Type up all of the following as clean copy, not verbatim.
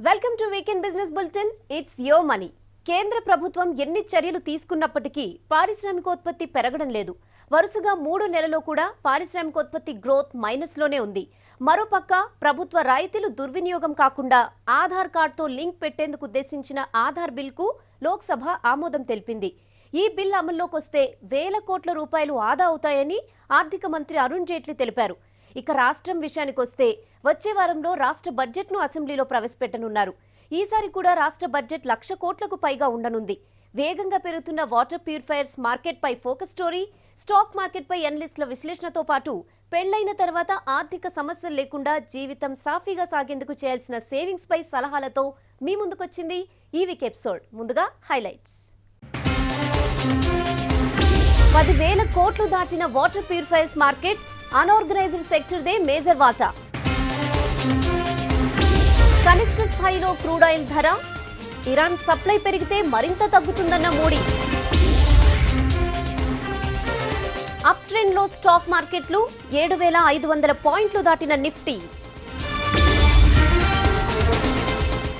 Welcome to weekend business bulletin. It's your money. కేంద్ర ప్రభుత్వం ఎన్ని చర్యలు తీసుకున్నప్పటికీ పారిశ్రామికోత్పత్తి పెరగడం లేదు. వరుసగా 3 నెలల్లో కూడా పారిశ్రామికోత్పత్తి గ్రోత్ మైనస్లోనే ఉంది. మరోపక్క ప్రభుత్వ రాయితీలు దుర్వినియోగం కాకుండా ఆధార్ కార్డుతో లింక్ పెట్టేందుకు ఉద్దేశించిన ఆధార్ బిల్కు లోక్సభ ఆమోదం తెలిపింది. ఈ బిల్ అమల్లోకి వస్తే వేల కోట్ల రూపాయలు ఆదా అవుతాయని ఆర్థిక మంత్రి అరుణ్ జైట్లీ తెలిపారు. ఇక రాష్ట్రం విషయానికొస్తే వచ్చే వారంలో రాష్ట్ర బడ్జెట్ను అసెంబ్లీలో ప్రవేశపెట్టనున్నారు. ఈసారి కూడా రాష్ట్ర బడ్జెట్ 1,00,000 కోట్లకు పైగా ఉండనుంది. వేగంగా పెరుగుతున్న వాటర్ ప్యూరిఫైయర్స్ మార్కెట్పై ఫోకస్ స్టోరీ, స్టాక్ మార్కెట్పై ఎనలిస్టుల విశ్లేషణతో పాటు పెళ్లైన తర్వాత ఆర్థిక సమస్యలు లేకుండా జీవితం సాఫీగా సాగేందుకు చేయాల్సిన సేవింగ్స్ పై సలహాలతో మీ ముందుకొచ్చింది ఈ వీక్ ఎపిసోడ్. ముందుగా హైలైట్స్. 10,000 కోట్లు దాటిన వాటర్ ప్యూరిఫైయర్స్ మార్కెట్, అన్ఆర్గనైజ్డ్ సెక్టర్దే మేజర్ వాటా. కనిష్ట స్థాయిలో క్రూడ్ ఆయిల్ ధర, ఇరాన్ సప్లై పెరిగితే మరింత తగ్గుతుందన్న మోడీ. అప్ ట్రెండ్ లో స్టాక్ మార్కెట్లు, 7,500 పాయింట్లు దాటిన నిఫ్టీ.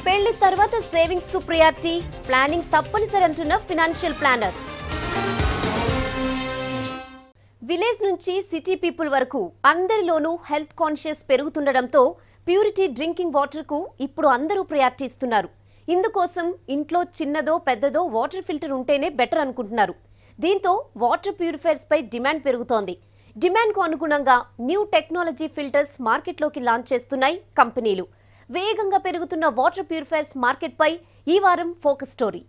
పెళ్లి తర్వాత సేవింగ్స్ కు ప్రియారిటీ, ప్లానింగ్ తప్పనిసరి అంటున్న ఫైనాన్షియల్ ప్లానర్స్. విలేజ్ నుంచి సిటీ పీపుల్ వరకు అందరిలోనూ హెల్త్ కాన్షియస్ పెరుగుతుండటంతో ప్యూరిటీ డ్రింకింగ్ వాటర్కు ఇప్పుడు అందరూ ప్రయారిటీ ఇస్తున్నారు. ఇందుకోసం ఇంట్లో చిన్నదో పెద్దదో వాటర్ ఫిల్టర్ ఉంటేనే బెటర్ అనుకుంటున్నారు. దీంతో వాటర్ ప్యూరిఫైయర్స్ పై డిమాండ్ పెరుగుతోంది. డిమాండ్కు అనుగుణంగా న్యూ టెక్నాలజీ ఫిల్టర్స్ మార్కెట్లోకి లాంచ్ చేస్తున్నాయి కంపెనీలు. వేగంగా పెరుగుతున్న వాటర్ ప్యూరిఫైయర్స్ మార్కెట్పై ఈ వారం ఫోకస్ స్టోరీ.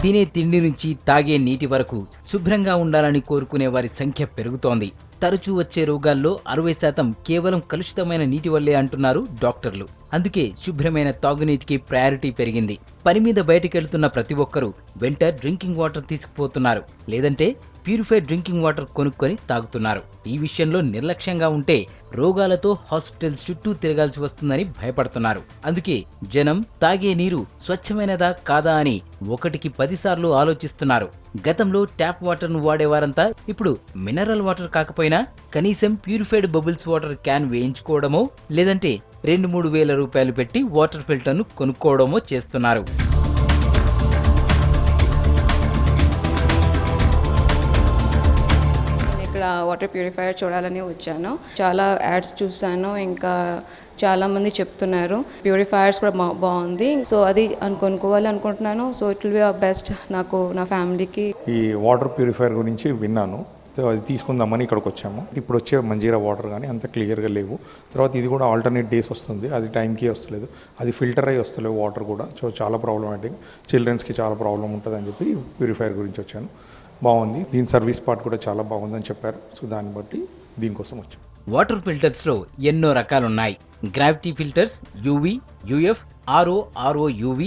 తినే తిండి నుంచి తాగే నీటి వరకు శుభ్రంగా ఉండాలని కోరుకునే వారి సంఖ్య పెరుగుతోంది. తరచూ వచ్చే రోగాల్లో 60% కేవలం కలుషితమైన నీటి వల్లే అంటున్నారు డాక్టర్లు. అందుకే శుభ్రమైన తాగునీటికి ప్రయారిటీ పెరిగింది. పని మీద బయటకెళ్తున్న ప్రతి ఒక్కరూ వెంట డ్రింకింగ్ వాటర్ తీసుకుపోతున్నారు, లేదంటే ప్యూరిఫైడ్ డ్రింకింగ్ వాటర్ కొనుక్కొని తాగుతున్నారు. ఈ విషయంలో నిర్లక్ష్యంగా ఉంటే రోగాలతో హాస్పిటల్స్ చుట్టూ తిరగాల్సి వస్తుందని భయపడుతున్నారు. అందుకే జనం తాగే నీరు స్వచ్ఛమైనదా కాదా అని 1కి 10 సార్లు ఆలోచిస్తున్నారు. గతంలో ట్యాప్ వాటర్ ను వాడేవారంతా ఇప్పుడు మినరల్ వాటర్ కాకపోయినా కనీసం ప్యూరిఫైడ్ బబుల్స్ వాటర్ క్యాన్ వేయించుకోవడమో లేదంటే 2-3 వేల రూపాయలు పెట్టి వాటర్ ఫిల్టర్ ను కొనుక్కోవడమో చేస్తున్నారు. ఇక్కడ వాటర్ ప్యూరిఫైయర్ చూడాలని వచ్చాను. చాలా యాడ్స్ చూసాను, ఇంకా చాలా మంది చెప్తున్నారు ప్యూరిఫైయర్స్ కూడా బాగుంది. సో అది కొనుక్కోవాలి అనుకుంటున్నాను. So it will be best నాకు, నా ఫ్యామిలీకి. ఈ వాటర్ ప్యూరిఫైయర్ గురించి విన్నాను, అది తీసుకుందామని ఇక్కడికి వచ్చాము. ఇప్పుడు వచ్చే మంజీరా వాటర్ కానీ అంత క్లియర్గా లేవు. తర్వాత ఇది కూడా ఆల్టర్నేట్ డేస్ వస్తుంది, అది టైంకి వస్తలేదు, అది ఫిల్టర్ అయ్యి వస్తలేవు వాటర్ కూడా. సో చాలా ప్రాబ్లమాటిక్, చిల్డ్రన్స్కి చాలా ప్రాబ్లం ఉంటుంది అని చెప్పి ప్యూరిఫైయర్ గురించి వచ్చాను. బాగుంది, దీని సర్వీస్ పార్ట్ కూడా చాలా బాగుందని చెప్పారు. సో దాన్ని బట్టి దీనికోసం వచ్చాం. వాటర్ ఫిల్టర్స్ లో ఎన్నో రకాలున్నాయి. Gravity filters, UV, UF, RO UV,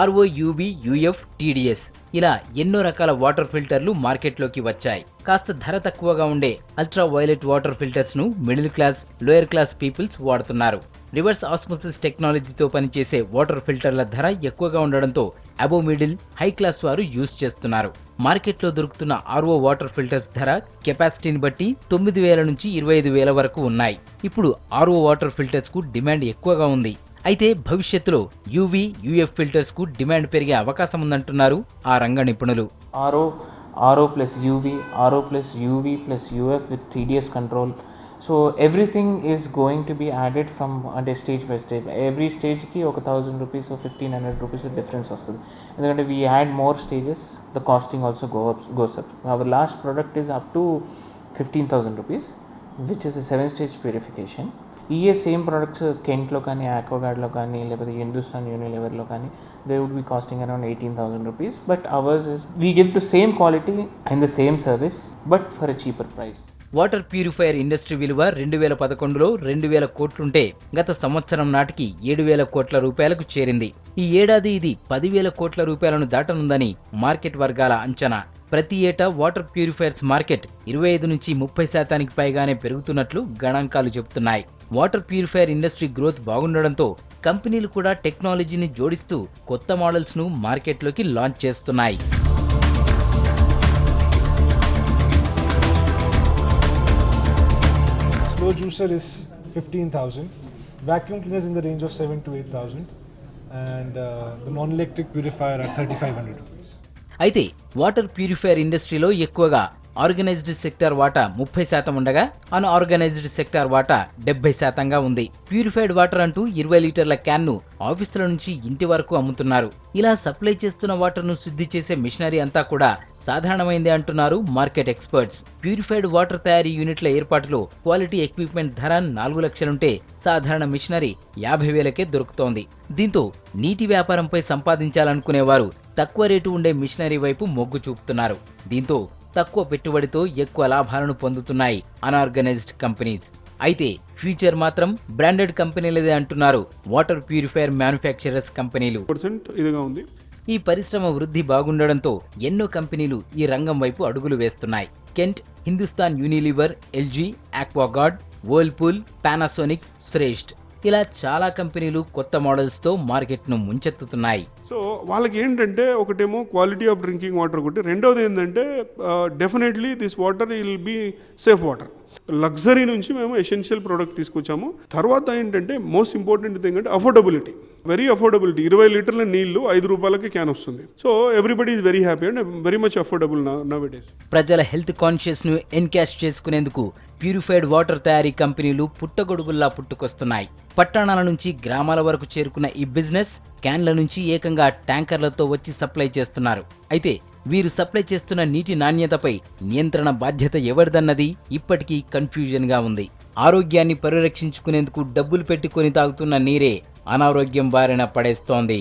RO UV UF TDS ఇలా ఎన్నో రకాల వాటర్ ఫిల్టర్లు మార్కెట్లోకి వచ్చాయి. కాస్త ధర తక్కువగా ఉండే అల్ట్రా వైలెట్ వాటర్ ఫిల్టర్స్ ను middle class, lower class peoples వాడుతున్నారు. రివర్స్ ఆస్మోసిస్ టెక్నాలజీతో పనిచేసే వాటర్ ఫిల్టర్ల ధర ఎక్కువగా ఉండడంతో అబో మిడిల్, హై క్లాస్ వారు యూజ్ చేస్తున్నారు. మార్కెట్లో దొరుకుతున్న RO వాటర్ ఫిల్టర్స్ ధర కెపాసిటీని బట్టి 9,000 నుంచి 25,000 వరకు ఉన్నాయి. ఇప్పుడు RO వాటర్ ఫిల్టర్స్ కు డిమాండ్ ఎక్కువగా ఉంది. అయితే భవిష్యత్తులో యూవీ, యూఎఫ్ ఫిల్టర్స్ కు డిమాండ్ పెరిగే అవకాశం ఉందంటున్నారు ఆ రంగ నిపుణులు. RO plus UV, RO plus UV plus UF with TDS control. So everything is going to be added from stage by stage. Every stage ki 1,000 rupees or 1,500 rupees difference వస్తుంది. ఎందుకంటే we add more stages, the costing also goes up. Our last product is up to 15,000 rupees, which is a 7-stage purification. ఈ same products కెంట్లో కానీ, ఆక్వాగార్డ్లో కానీ, లేకపోతే హిందుస్థాన్ యూనిలివర్లో కానీ they would be costing around 18,000 rupees. But ours is we give the same quality and the same service but for a cheaper price. Water purifier industry విలువ 2011లో 2,000 కోట్లుంటే గత సంవత్సరం నాటికి 7,000 కోట్ల రూపాయలకు చేరింది. ఈ ఏడాది ఇది 10,000 కోట్ల రూపాయలను దాటనుందని మార్కెట్ వర్గాల అంచనా. ప్రతి ఏటా వాటర్ ప్యూరిఫైయర్స్ మార్కెట్ 25 నుంచి 30% పైగానే పెరుగుతున్నట్లు గణాంకాలు చెబుతున్నాయి. వాటర్ ప్యూరిఫైయర్ ఇండస్ట్రీ గ్రోత్ బాగుండడంతో కంపెనీలు కూడా టెక్నాలజీని జోడిస్తూ కొత్త మోడల్స్ ను మార్కెట్లోకి లాంచ్ చేస్తున్నాయి. Slow juicer is 15,000, vacuum cleaner is in the range of 7 to 8,000, and the non-electric purifier at 3,500 rupees. అయితే వాటర్ ప్యూరిఫైయర్ ఇండస్ట్రీలో ఎక్కువగా ఆర్గనైజ్డ్ సెక్టార్ వాటా 30% ఉండగా అన్ఆర్గనైజ్డ్ సెక్టార్ వాటా 70%గా ఉంది. ప్యూరిఫైడ్ వాటర్ అంటూ 20 లీటర్ల క్యాన్ను ఆఫీసుల నుంచి ఇంటి వరకు అమ్ముతున్నారు. ఇలా సప్లై చేస్తున్న వాటర్ను శుద్ధి చేసే మిషనరీ అంతా కూడా సాధారణమైందే అంటున్నారు మార్కెట్ ఎక్స్పర్ట్స్. ప్యూరిఫైడ్ వాటర్ తయారీ యూనిట్ల ఏర్పాటులో క్వాలిటీ ఎక్విప్మెంట్ ధర 4 లక్షలుంటే సాధారణ మిషనరీ 50,000కే దొరుకుతోంది. దీంతో నీటి వ్యాపారంపై సంపాదించాలనుకునేవారు తక్కువ రేటు ఉండే మిషనరీ వైపు మొగ్గు చూపుతున్నారు. దీంతో తక్కువ పెట్టుబడితో ఎక్కువ లాభాలను పొందుతున్నాయి అన్ఆర్గనైజ్డ్ కంపెనీస్. అయితే ఫ్యూచర్ మాత్రం బ్రాండెడ్ కంపెనీలదే అంటున్నారు వాటర్ ప్యూరిఫైయర్ మ్యానుఫ్యాక్చరర్స్ కంపెనీలు. ఇదిగా ఉంది. ఈ పరిశ్రమ వృద్ధి బాగుండడంతో ఎన్నో కంపెనీలు ఈ రంగం వైపు అడుగులు వేస్తున్నాయి. Kent, Hindustan Unilever, LG, Aquaguard, Whirlpool, Panasonic, Shreshth ఇలా చాలా కంపెనీలు కొత్త మోడల్స్ తో మార్కెట్ ను ముంచెత్తుతున్నాయి. సో వాళ్ళకి ఏంటంటే ఒకటేమో క్వాలిటీ ఆఫ్ డ్రింకింగ్ వాటర్ ఒకటి, రెండవది ఏంటంటే definitely this water will be safe water. Luxury నుంచి మేము ఎసెన్షియల్ ప్రోడక్ట్ తీసుకొచ్చాము. తర్వాత ఏంటంటే మోస్ట్ ఇంపార్టెంట్ థింగ్ అంటే అఫోర్డబిలిటీ, వెరీ అఫోర్డబిలిటీ. 20 లీటర్ల నీళ్లు 5 రూపాయలకి క్యాన్ వస్తుంది. So everybody is very happy and very much affordable nowadays. ప్రజల హెల్త్ కాన్షియస్ ను ఎన్కాష్ చేసుకునేందుకు ప్యూరిఫైడ్ వాటర్ తయారీ కంపెనీలు పుట్టగొడుగుల్లా పుట్టుకొస్తున్నాయి. పట్టణాల నుంచి గ్రామాల వరకు చేరుకున్న ఈ బిజినెస్ క్యాన్ల నుంచి ఏకంగా ట్యాంకర్లతో వచ్చి సప్లై చేస్తున్నారు. అయితే వీరు సప్లై చేస్తున్న నీటి నాణ్యతపై నియంత్రణ బాధ్యత ఎవరిదన్నది ఇప్పటికీ కన్ఫ్యూజన్ గా ఉంది. ఆరోగ్యాన్ని పరిరక్షించుకునేందుకు డబ్బులు పెట్టుకొని తాగుతున్న నీరే అనారోగ్యం బారిన పడేస్తోంది.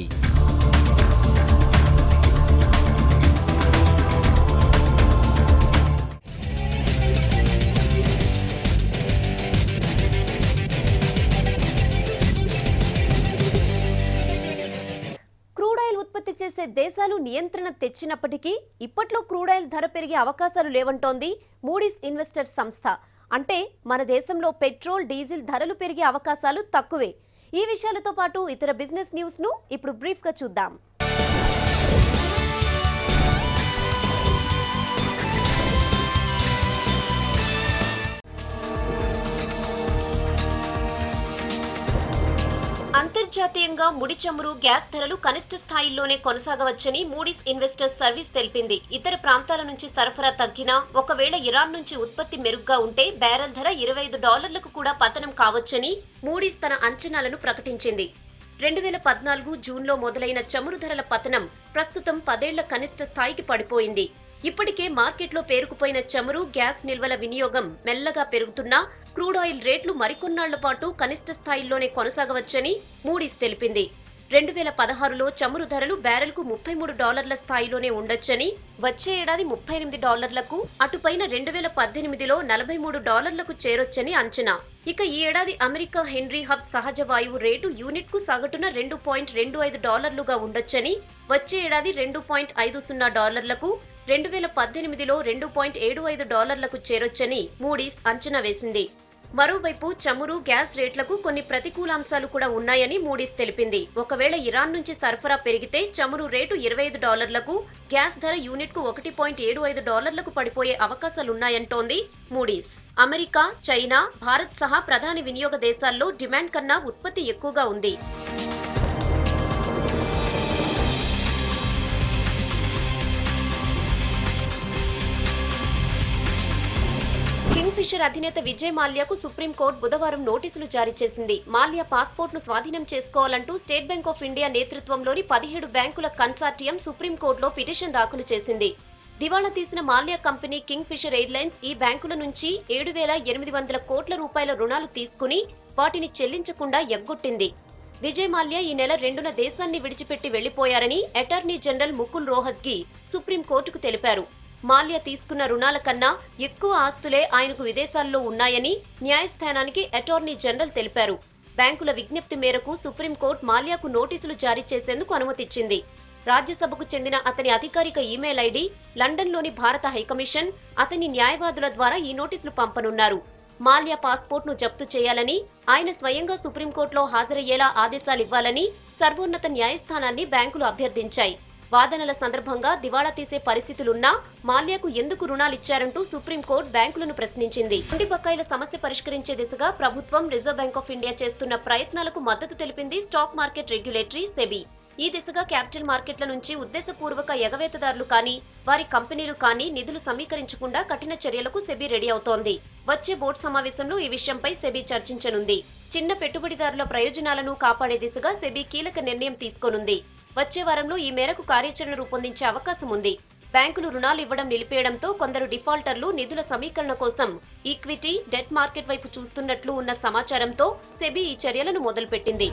చేసే దేశాలు నియంత్రణ తెచ్చినప్పటికీ ఇప్పట్లో క్రూడాయిల్ ధర పెరిగే అవకాశాలు లేవంటోంది మూడీస్ ఇన్వెస్టర్ సంస్థ. అంటే మన దేశంలో పెట్రోల్, డీజిల్ ధరలు పెరిగే అవకాశాలు తక్కువే. ఈ విషయాలతో పాటు ఇతర బిజినెస్ న్యూస్ ను ఇప్పుడు బ్రీఫ్ గా చూద్దాం. అంతర్జాతీయంగా ముడి చమురు, గ్యాస్ ధరలు కనిష్ట స్థాయిల్లోనే కొనసాగవచ్చని మూడీస్ ఇన్వెస్టర్స్ సర్వీస్ తెలిపింది. ఇతర ప్రాంతాల నుంచి సరఫరా తగ్గినా, ఒకవేళ ఇరాన్ నుంచి ఉత్పత్తి మెరుగ్గా ఉంటే బ్యారెల్ ధర $25 కూడా పతనం కావచ్చని మూడీస్ తన అంచనాలను ప్రకటించింది. 2014 జూన్లో మొదలైన చమురు ధరల పతనం ప్రస్తుతం 10 ఏళ్ల కనిష్ట స్థాయికి పడిపోయింది. ఇప్పటికే మార్కెట్లో పేరుకుపోయిన చమురు, గ్యాస్ నిల్వల వినియోగం మెల్లగా పెరుగుతున్నా క్రూడ్ ఆయిల్ రేట్లు మరికొన్నాళ్ల పాటు కనిష్ట స్థాయిల్లోనే కొనసాగవచ్చని మూడీస్ తెలిపింది. 2016లో చమురు ధరలు బ్యారెల్కు $33 స్థాయిలోనే ఉండొచ్చని, వచ్చే ఏడాది $38లకు, అటుపైన 2018లో $43లకు చేరొచ్చని అంచనా. ఇక ఈ ఏడాది అమెరికా హెన్రీ హబ్ సహజ వాయువు రేటు యూనిట్కు సగటున $2.25గా ఉండొచ్చని, వచ్చే ఏడాది $2.50లకు, 2018లో $2.75లకు చేరొచ్చని మూడీస్ అంచనా వేసింది. మరోవైపు చమురు, గ్యాస్ రేట్లకు కొన్ని ప్రతికూలాంశాలు కూడా ఉన్నాయని మూడీస్ తెలిపింది. ఒకవేళ ఇరాన్ నుంచి సరఫరా పెరిగితే చమురు రేటు $25లకు, గ్యాస్ ధర యూనిట్కు $1.75లకు పడిపోయే అవకాశాలున్నాయంటోంది మూడీస్. అమెరికా, చైనా, భారత్ సహా ప్రధాన వినియోగ దేశాల్లో డిమాండ్ కన్నా ఉత్పత్తి ఎక్కువగా ఉంది. కింగ్ఫిషర్ అధినేత విజయ్ మాల్యాకు సుప్రీంకోర్టు బుధవారం నోటీసులు జారీ చేసింది. మాల్యా పాస్పోర్ట్ను స్వాధీనం చేసుకోవాలంటూ స్టేట్ బ్యాంక్ ఆఫ్ ఇండియా నేతృత్వంలోని 17 బ్యాంకుల కన్సార్టియం సుప్రీంకోర్టులో పిటిషన్ దాఖలు చేసింది. దివాళా తీసిన మాల్యా కంపెనీ కింగ్ఫిషర్ ఎయిర్లైన్స్ ఈ బ్యాంకుల నుంచి 7,800 కోట్ల రూపాయల రుణాలు తీసుకుని వాటిని చెల్లించకుండా ఎగ్గొట్టింది. విజయ్ మాల్యా ఈ నెల 2న దేశాన్ని విడిచిపెట్టి వెళ్లిపోయారని అటార్నీ జనరల్ ముకుల్ రోహత్గి సుప్రీంకోర్టుకు తెలిపారు. మాల్యా తీసుకున్న రుణాల కన్నా ఎక్కువ ఆస్తులే ఆయనకు విదేశాల్లో ఉన్నాయని న్యాయస్థానానికి అటార్నీ జనరల్ తెలిపారు. బ్యాంకుల విజ్ఞప్తి మేరకు సుప్రీంకోర్టు మాల్యాకు నోటీసులు జారీ చేసేందుకు అనుమతిచ్చింది. రాజ్యసభకు చెందిన అతని అధికారిక ఈమెయిల్ ఐడి, లండన్లోని భారత హైకమిషన్, అతని న్యాయవాదుల ద్వారా ఈ నోటీసులు పంపనున్నారు. మాల్యా పాస్పోర్ట్ ను జప్తు చేయాలని, ఆయన స్వయంగా సుప్రీంకోర్టులో హాజరయ్యేలా ఆదేశాలివ్వాలని సర్వోన్నత న్యాయస్థానాన్ని బ్యాంకులు అభ్యర్థించాయి. వాదనల సందర్భంగా దివాళా తీసే పరిస్థితులున్నా మాల్యాకు ఎందుకు రుణాలిచ్చారంటూ సుప్రీంకోర్టు బ్యాంకులను ప్రశ్నించింది. మొండి బకాయిల సమస్య పరిష్కరించే దిశగా ప్రభుత్వం, రిజర్వ్ బ్యాంక్ ఆఫ్ ఇండియా చేస్తున్న ప్రయత్నాలకు మద్దతు తెలిపింది స్టాక్ మార్కెట్ రెగ్యులేటరీ సెబీ. ఈ దిశగా క్యాపిటల్ మార్కెట్ల నుంచి ఉద్దేశపూర్వక ఎగవేతదారులు కానీ, వారి కంపెనీలు కానీ నిధులు సమీకరించకుండా కఠిన చర్యలకు సెబీ రెడీ అవుతోంది. వచ్చే బోర్డు సమావేశంలో ఈ విషయంపై సెబీ చర్చించనుంది. చిన్న పెట్టుబడిదారుల ప్రయోజనాలను కాపాడే దిశగా సెబీ కీలక నిర్ణయం తీసుకోనుంది. వచ్చే వారంలో ఈ మేరకు కార్యాచరణ రూపొందించే అవకాశం ఉంది. బ్యాంకులు రుణాలు ఇవ్వడం నిలిపేయడంతో కొందరు డిఫాల్టర్లు నిధుల సమీకరణ కోసం ఈక్విటీ, డెట్ మార్కెట్ వైపు చూస్తున్నట్లు ఉన్న సమాచారంతో సెబీ ఈ చర్యలను మొదలుపెట్టింది.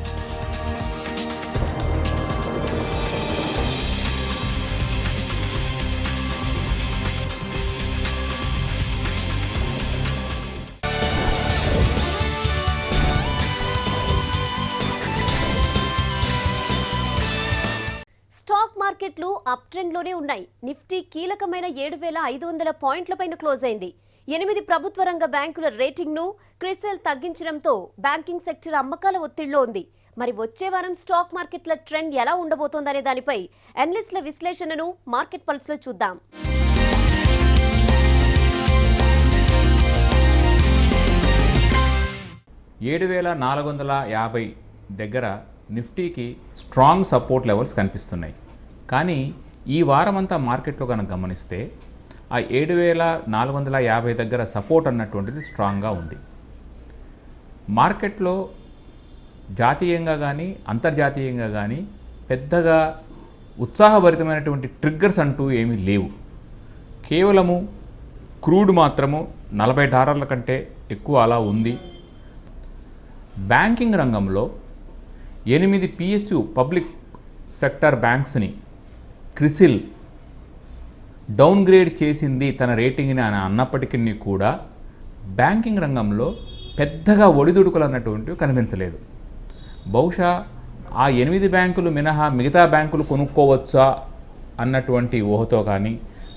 స్టాక్ మార్కెట్లు అప్ ట్రెండ్ లోనే ఉన్నాయి. నిఫ్టీ కీలకమైన 7,500 పాయింట్ల పైన క్లోజ్ అయింది. 8 ప్రభుత్వ రంగ బ్యాంకుల రేటింగ్ ను క్రిసిల్ తగ్గించడంతో బ్యాంకింగ్ సెక్టర్ అమ్మకాల ఒత్తిడిలో ఉంది. మరి వచ్చే వారం స్టాక్ మార్కెట్ల ట్రెండ్ ఎలా ఉండబోతోందనే దానిపై అనలిస్టుల విశ్లేషణను మార్కెట్ పల్స్ లో చూద్దాం. $7,450 దగ్గర నిఫ్టీకి స్ట్రాంగ్ సపోర్ట్ లెవెల్స్ కనిపిస్తున్నాయి. కానీ ఈ వారమంతా మార్కెట్లో కనుక గమనిస్తే ఆ 7,450 దగ్గర సపోర్ట్ అన్నటువంటిది స్ట్రాంగ్గా ఉంది. మార్కెట్లో జాతీయంగా కానీ అంతర్జాతీయంగా కానీ పెద్దగా ఉత్సాహభరితమైనటువంటి ట్రిగ్గర్స్ అంటూ ఏమీ లేవు. కేవలము క్రూడ్ మాత్రము $40 కంటే ఎక్కువ అలా ఉంది. బ్యాంకింగ్ రంగంలో 8 PSU పబ్లిక్ సెక్టర్ బ్యాంక్స్ని క్రిసిల్ డౌన్గ్రేడ్ చేసింది తన రేటింగ్ని అని అన్నప్పటికీ కూడా బ్యాంకింగ్ రంగంలో పెద్దగా ఒడిదుడుకులు అన్నటువంటివి కనిపించలేదు. బహుశా ఆ 8 బ్యాంకులు మినహా మిగతా బ్యాంకులు కొనుక్కోవచ్చా అన్నటువంటి ఊహతో కానీ,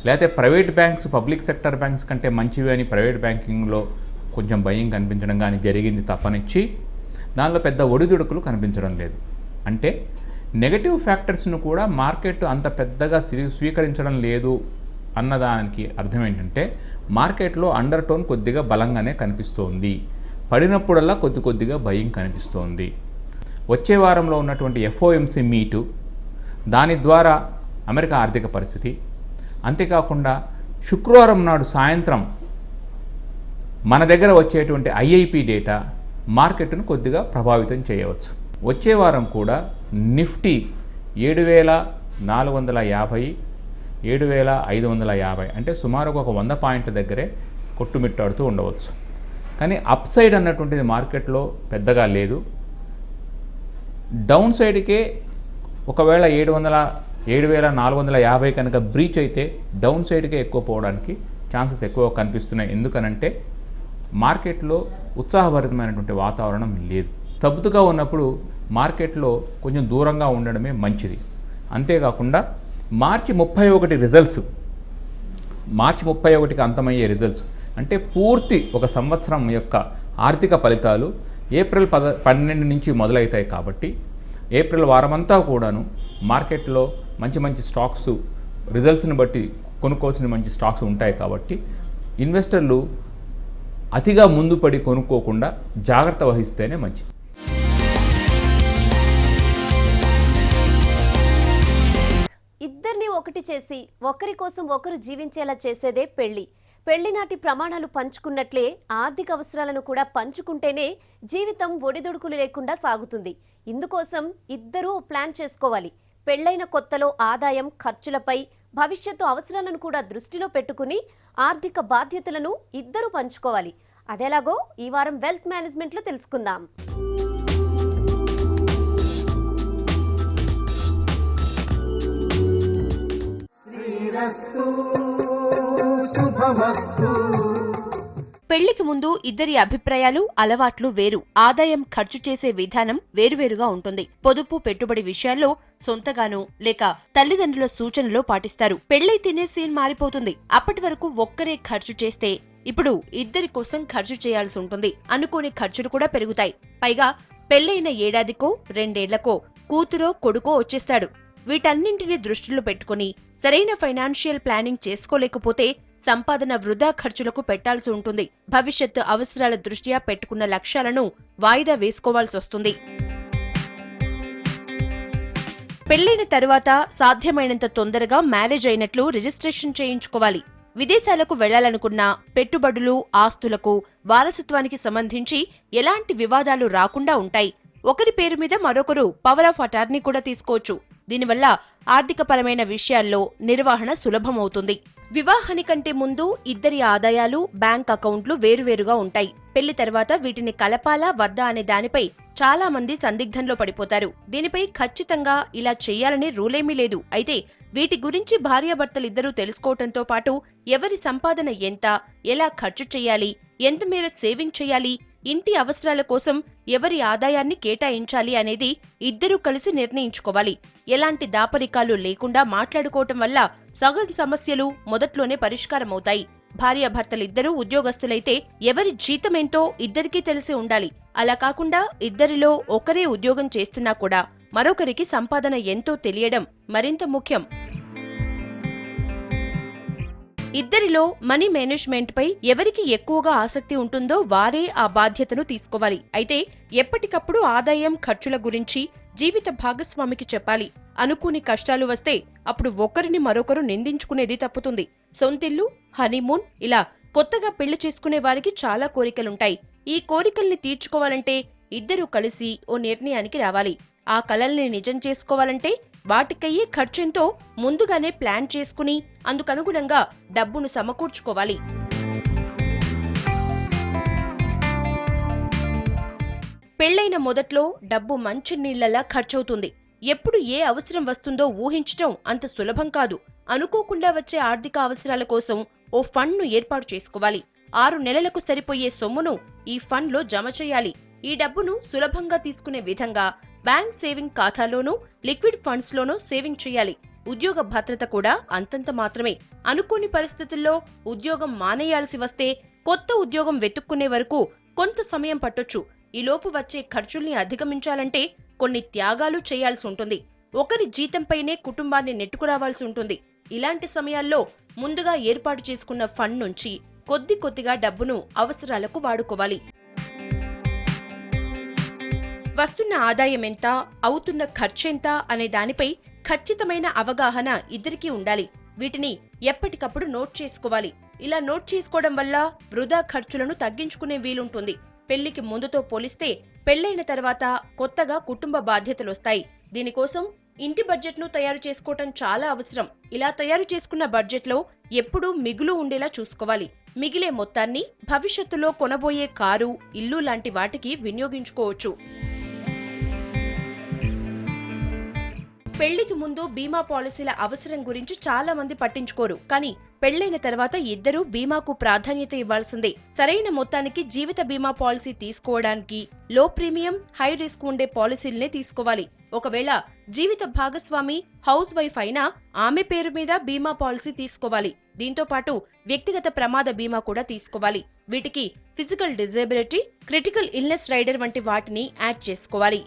లేకపోతే private banks public sector banks కంటే మంచివి అని ప్రైవేట్ బ్యాంకింగ్లో కొంచెం భయం కనిపించడం కానీ జరిగింది తప్పనిచ్చి దానిలో పెద్ద ఒడిదుడుకులు కనిపించడం లేదు. అంటే నెగటివ్ ఫ్యాక్టర్స్ను కూడా మార్కెట్ అంత పెద్దగా స్వీకరించడం లేదు అన్నదానికి అర్థం ఏంటంటే మార్కెట్లో అండర్ టోన్ కొద్దిగా బలంగానే కనిపిస్తోంది. పడినప్పుడల్లా కొద్దిగా భయం కనిపిస్తోంది. వచ్చే వారంలో ఉన్నటువంటి FOMC మీటు, దాని ద్వారా అమెరికా ఆర్థిక పరిస్థితి, అంతేకాకుండా శుక్రవారం నాడు సాయంత్రం మన దగ్గర వచ్చేటువంటి IIP డేటా మార్కెట్ను కొద్దిగా ప్రభావితం చేయవచ్చు. వచ్చే వారం కూడా నిఫ్టీ 7,450, 7,550 అంటే సుమారుగా ఒక 100 పాయింట్ల దగ్గరే కొట్టుమిట్టాడుతూ ఉండవచ్చు. కానీ అప్ సైడ్ అన్నటువంటిది మార్కెట్లో పెద్దగా లేదు. డౌన్ సైడ్కే ఒకవేళ 7,450 కనుక బ్రీచ్ అయితే డౌన్ సైడ్కే ఎక్కువ పోవడానికి ఛాన్సెస్ ఎక్కువ కనిపిస్తున్నాయి. ఎందుకనంటే మార్కెట్లో ఉత్సాహభరితమైనటువంటి వాతావరణం లేదు. తప్పుతుగా ఉన్నప్పుడు మార్కెట్లో కొంచెం దూరంగా ఉండడమే మంచిది. అంతేకాకుండా మార్చి 31కి అంతమయ్యే రిజల్ట్స్ అంటే పూర్తి ఒక సంవత్సరం యొక్క ఆర్థిక ఫలితాలు ఏప్రిల్ 12 నుంచి మొదలవుతాయి. కాబట్టి ఏప్రిల్ వారమంతా కూడాను మార్కెట్లో మంచి స్టాక్స్ రిజల్ట్స్ని బట్టి కొనుక్కోవాల్సిన మంచి స్టాక్స్ ఉంటాయి. కాబట్టి ఇన్వెస్టర్లు అతిగా ముందు పడి కొనుక్కోకుండా జాగ్రత్త వహిస్తేనే మంచిది. ఇద్దరిని ఒకటి చేసి ఒకరి కోసం ఒకరు జీవించేలా చేసేదే పెళ్లి. పెళ్లి నాటి ప్రమాణాలు పంచుకున్నట్లే ఆర్థిక అవసరాలను కూడా పంచుకుంటేనే జీవితం ఒడిదుడుకులు లేకుండా సాగుతుంది. ఇందుకోసం ఇద్దరూ ప్లాన్ చేసుకోవాలి. పెళ్లైన కొత్తలో ఆదాయం, ఖర్చులపై, భవిష్యత్తు అవసరాలను కూడా దృష్టిలో పెట్టుకుని ఆర్థిక బాధ్యతలను ఇద్దరూ పంచుకోవాలి. అదేలాగో ఈ వారం వెల్త్ మేనేజ్మెంట్లో తెలుసుకుందాం. పెళ్లికి ముందు ఇద్దరి అభిప్రాయాలు, అలవాట్లు వేరు. ఆదాయం, ఖర్చు చేసే విధానం వేరువేరుగా ఉంటుంది. పొదుపు, పెట్టుబడి విషయాల్లో సొంతగానో లేక తల్లిదండ్రుల సూచనలో పాటిస్తారు. పెళ్లైతేనే సీన్ మారిపోతుంది. అప్పటి వరకు ఒక్కరే ఖర్చు చేస్తే ఇప్పుడు ఇద్దరి కోసం ఖర్చు చేయాల్సి ఉంటుంది. అనుకోని ఖర్చులు కూడా పెరుగుతాయి. పైగా పెళ్లైన ఏడాదికో 2 ఏళ్లకో కూతురో కొడుకో వచ్చేస్తాడు. వీటన్నింటినీ దృష్టిలో పెట్టుకుని సరైన ఫైనాన్షియల్ ప్లానింగ్ చేసుకోలేకపోతే సంపాదన వృధా ఖర్చులకు పెట్టాల్సి ఉంటుంది. భవిష్యత్తు అవసరాల దృష్ట్యా పెట్టుకున్న లక్ష్యాలను వాయిదా వేసుకోవాల్సి వస్తుంది. పెళ్లైన తరువాత సాధ్యమైనంత తొందరగా మ్యారేజ్ అయినట్లు రిజిస్ట్రేషన్ చేయించుకోవాలి. విదేశాలకు వెళ్లాలనుకున్నా పెట్టుబడులు, ఆస్తులకు, వారసత్వానికి సంబంధించి ఎలాంటి వివాదాలు రాకుండా ఉంటాయి. ఒకరి పేరు మీద మరొకరు పవర్ ఆఫ్ అటార్నీ కూడా తీసుకోవచ్చు. దీనివల్ల ఆర్థికపరమైన విషయాల్లో నిర్వహణ సులభమవుతుంది. వివాహానికంటే ముందు ఇద్దరి ఆదాయాలు, బ్యాంక్ అకౌంట్లు వేరువేరుగా ఉంటాయి. పెళ్లి తర్వాత వీటిని కలపాలా వద్దా అనే దానిపై చాలా మంది సందిగ్ధంలో పడిపోతారు. దీనిపై ఖచ్చితంగా ఇలా చేయాలనే రూలేమీ లేదు. అయితే వీటి గురించి భార్యాభర్తలిద్దరూ తెలుసుకోవటంతో పాటు ఎవరి సంపాదన ఎంత, ఎలా ఖర్చు చేయాలి, ఎంత మేర సేవింగ్ చేయాలి, ఇంటి అవసరాల కోసం ఎవరి ఆదాయాన్ని కేటాయించాలి అనేది ఇద్దరూ కలిసి నిర్ణయించుకోవాలి. ఎలాంటి దాపరికాలు లేకుండా మాట్లాడుకోవటం వల్ల సగం సమస్యలు మొదట్లోనే పరిష్కారమవుతాయి. భార్యాభర్తలిద్దరూ ఉద్యోగస్తులైతే ఎవరి జీతమేంతో ఇద్దరికీ తెలిసి ఉండాలి. అలా కాకుండా ఇద్దరిలో ఒకరే ఉద్యోగం చేస్తున్నా కూడా మరొకరికి సంపాదన ఎంతో తెలియడం మరింత ముఖ్యం. ఇద్దరిలో మనీ మేనేజ్మెంట్ పై ఎవరికి ఎక్కువగా ఆసక్తి ఉంటుందో వారే ఆ బాధ్యతను తీసుకోవాలి. అయితే ఎప్పటికప్పుడు ఆదాయం, ఖర్చుల గురించి జీవిత భాగస్వామికి చెప్పాలి. అనుకోని కష్టాలు వస్తే అప్పుడు ఒకరిని మరొకరు నిందించుకునేది తప్పుతుంది. సొంతిల్లు, హనీమూన్, ఇలా కొత్తగా పెళ్లి చేసుకునే వారికి చాలా కోరికలుంటాయి. ఈ కోరికల్ని తీర్చుకోవాలంటే ఇద్దరూ కలిసి ఓ నిర్ణయానికి రావాలి. ఆ కలల్ని నిజం చేసుకోవాలంటే వాటికయ్యే ఖర్చెంతో ముందుగానే ప్లాన్ చేసుకుని అందుకనుగుణంగా డబ్బును సమకూర్చుకోవాలి. పెళ్లైన మొదట్లో డబ్బు మంచినీళ్లలా ఖర్చవుతుంది. ఎప్పుడు ఏ అవసరం వస్తుందో ఊహించటం అంత సులభం కాదు. అనుకోకుండా వచ్చే ఆర్థిక అవసరాల కోసం ఓ ఫండ్ను ఏర్పాటు చేసుకోవాలి. 6 నెలలకు సరిపోయే సొమ్మును ఈ ఫండ్లో జమ చేయాలి. ఈ డబ్బును సులభంగా తీసుకునే విధంగా బ్యాంక్ సేవింగ్ ఖాతాలోనూ, లిక్విడ్ ఫండ్స్లోనూ సేవింగ్ చేయాలి. ఉద్యోగ భద్రత కూడా అంతంత మాత్రమే. అనుకోని పరిస్థితుల్లో ఉద్యోగం మానేయాల్సి వస్తే కొత్త ఉద్యోగం వెతుక్కునే వరకు కొంత సమయం పట్టొచ్చు. ఈలోపు వచ్చే ఖర్చుల్ని అధిగమించాలంటే కొన్ని త్యాగాలు చేయాల్సి ఉంటుంది. ఒకరి జీతంపైనే కుటుంబాన్ని నెట్టుకురావాల్సి ఉంటుంది. ఇలాంటి సమయాల్లో ముందుగా ఏర్పాటు చేసుకున్న ఫండ్ నుంచి కొద్ది కొద్దిగా డబ్బును అవసరాలకు వాడుకోవాలి. వస్తున్న ఆదాయం ఎంత, అవుతున్న ఖర్చెంత అనే దానిపై ఖచ్చితమైన అవగాహన ఇద్దరికీ ఉండాలి. వీటిని ఎప్పటికప్పుడు నోట్ చేసుకోవాలి. ఇలా నోట్ చేసుకోవడం వల్ల వృధా ఖర్చులను తగ్గించుకునే వీలుంటుంది. పెళ్లికి ముందుతో పోలిస్తే పెళ్లైన తర్వాత కొత్తగా కుటుంబ బాధ్యతలొస్తాయి. దీనికోసం ఇంటి బడ్జెట్ను తయారు చేసుకోవటం చాలా అవసరం. ఇలా తయారు చేసుకున్న బడ్జెట్లో ఎప్పుడూ మిగులు ఉండేలా చూసుకోవాలి. మిగిలే మొత్తాన్ని భవిష్యత్తులో కొనబోయే కారు, ఇల్లు లాంటి వాటికి వినియోగించుకోవచ్చు. పెళ్లికి ముందు బీమా పాలసీల అవసరం గురించి చాలా మంది పట్టించుకోరు. కానీ పెళ్లైన తర్వాత ఇద్దరూ బీమాకు ప్రాధాన్యత ఇవ్వాల్సిందే. సరైన మొత్తానికి జీవిత బీమా పాలసీ తీసుకోవడానికి లో ప్రీమియం, హై రిస్క్ ఉండే పాలసీలనే తీసుకోవాలి. ఒకవేళ జీవిత భాగస్వామి హౌస్ వైఫ్ అయినా ఆమె పేరు మీద బీమా పాలసీ తీసుకోవాలి. దీంతో పాటు వ్యక్తిగత ప్రమాద బీమా కూడా తీసుకోవాలి. వీటికి physical disability, critical illness rider వంటి వాటిని యాడ్ చేసుకోవాలి.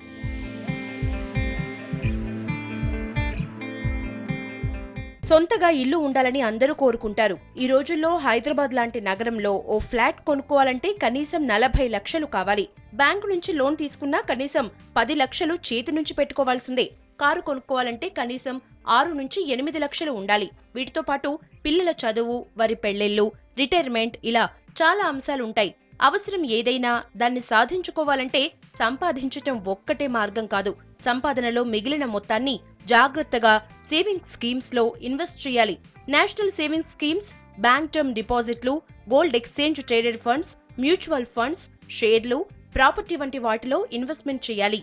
సొంతగా ఇల్లు ఉండాలని అందరూ కోరుకుంటారు. ఈ రోజుల్లో హైదరాబాద్ లాంటి నగరంలో ఓ ఫ్లాట్ కొనుక్కోవాలంటే కనీసం 40 లక్షలు కావాలి. బ్యాంకు నుంచి లోన్ తీసుకున్నా కనీసం 10 లక్షలు చేతి నుంచి పెట్టుకోవాల్సిందే. కారు కొనుక్కోవాలంటే కనీసం 6 నుంచి 8 లక్షలు ఉండాలి. వీటితో పాటు పిల్లల చదువు, వారి పెళ్లిళ్లు, రిటైర్మెంట్, ఇలా చాలా అంశాలుంటాయి. అవసరం ఏదైనా దాన్ని సాధించుకోవాలంటే సంపాదించటం ఒక్కటే మార్గం కాదు. సంపాదనలో మిగిలిన మొత్తాన్ని జాగ్రత్తగా సేవింగ్ స్కీమ్స్ లో ఇన్వెస్ట్ చేయాలి. National saving schemes, bank term డిపాజిట్లు, gold exchange traded funds, mutual funds, షేర్లు, ప్రాపర్టీ వంటి వాటిలో ఇన్వెస్ట్మెంట్ చేయాలి.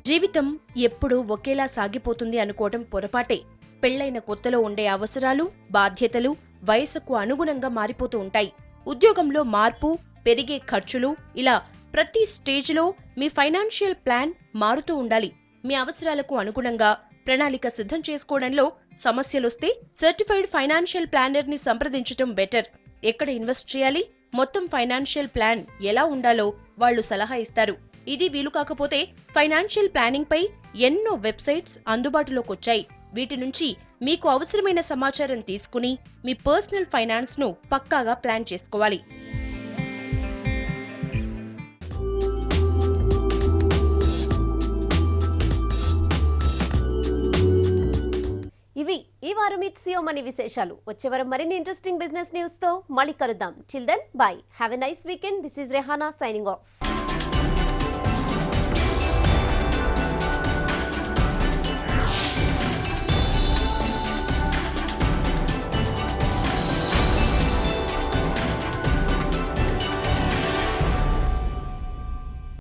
జీవితం ఎప్పుడూ ఒకేలా సాగిపోతుంది అనుకోవటం పొరపాటే. పెళ్లైన కొత్తలో ఉండే అవసరాలు, బాధ్యతలు వయసుకు అనుగుణంగా మారిపోతూ ఉంటాయి. ఉద్యోగంలో మార్పు, పెరిగే ఖర్చులు, ఇలా ప్రతి స్టేజ్లో మీ ఫైనాన్షియల్ ప్లాన్ మారుతూ ఉండాలి. మీ అవసరాలకు అనుగుణంగా ప్రణాళిక సిద్ధం చేసుకోవడంలో సమస్యలొస్తే సర్టిఫైడ్ ఫైనాన్షియల్ ప్లానర్ ని సంప్రదించడం బెటర్. ఎక్కడ ఇన్వెస్ట్ చేయాలి, మొత్తం ఫైనాన్షియల్ ప్లాన్ ఎలా ఉండాలో వాళ్ళు సలహా ఇస్తారు. ఇది వీలు కాకపోతే ఫైనాన్షియల్ ప్లానింగ్ పై ఎన్నో వెబ్సైట్స్ అందుబాటులోకి వచ్చాయి. వీటి నుంచి మీకు అవసరమైన సమాచారం తీసుకుని మీ పర్సనల్ ఫైనాన్స్ ను పక్కాగా ప్లాన్ చేసుకోవాలి. ఇవి ఈ వారం ఇట్స్ యువర్ మనీ విశేషాలు. వచ్చే వారం మరిన్ని ఇంట్రెస్టింగ్ బిజినెస్ న్యూస్ తో మళ్ళీ కలుద్దాం. Till then bye. Have a nice weekend. This is Rehana signing of.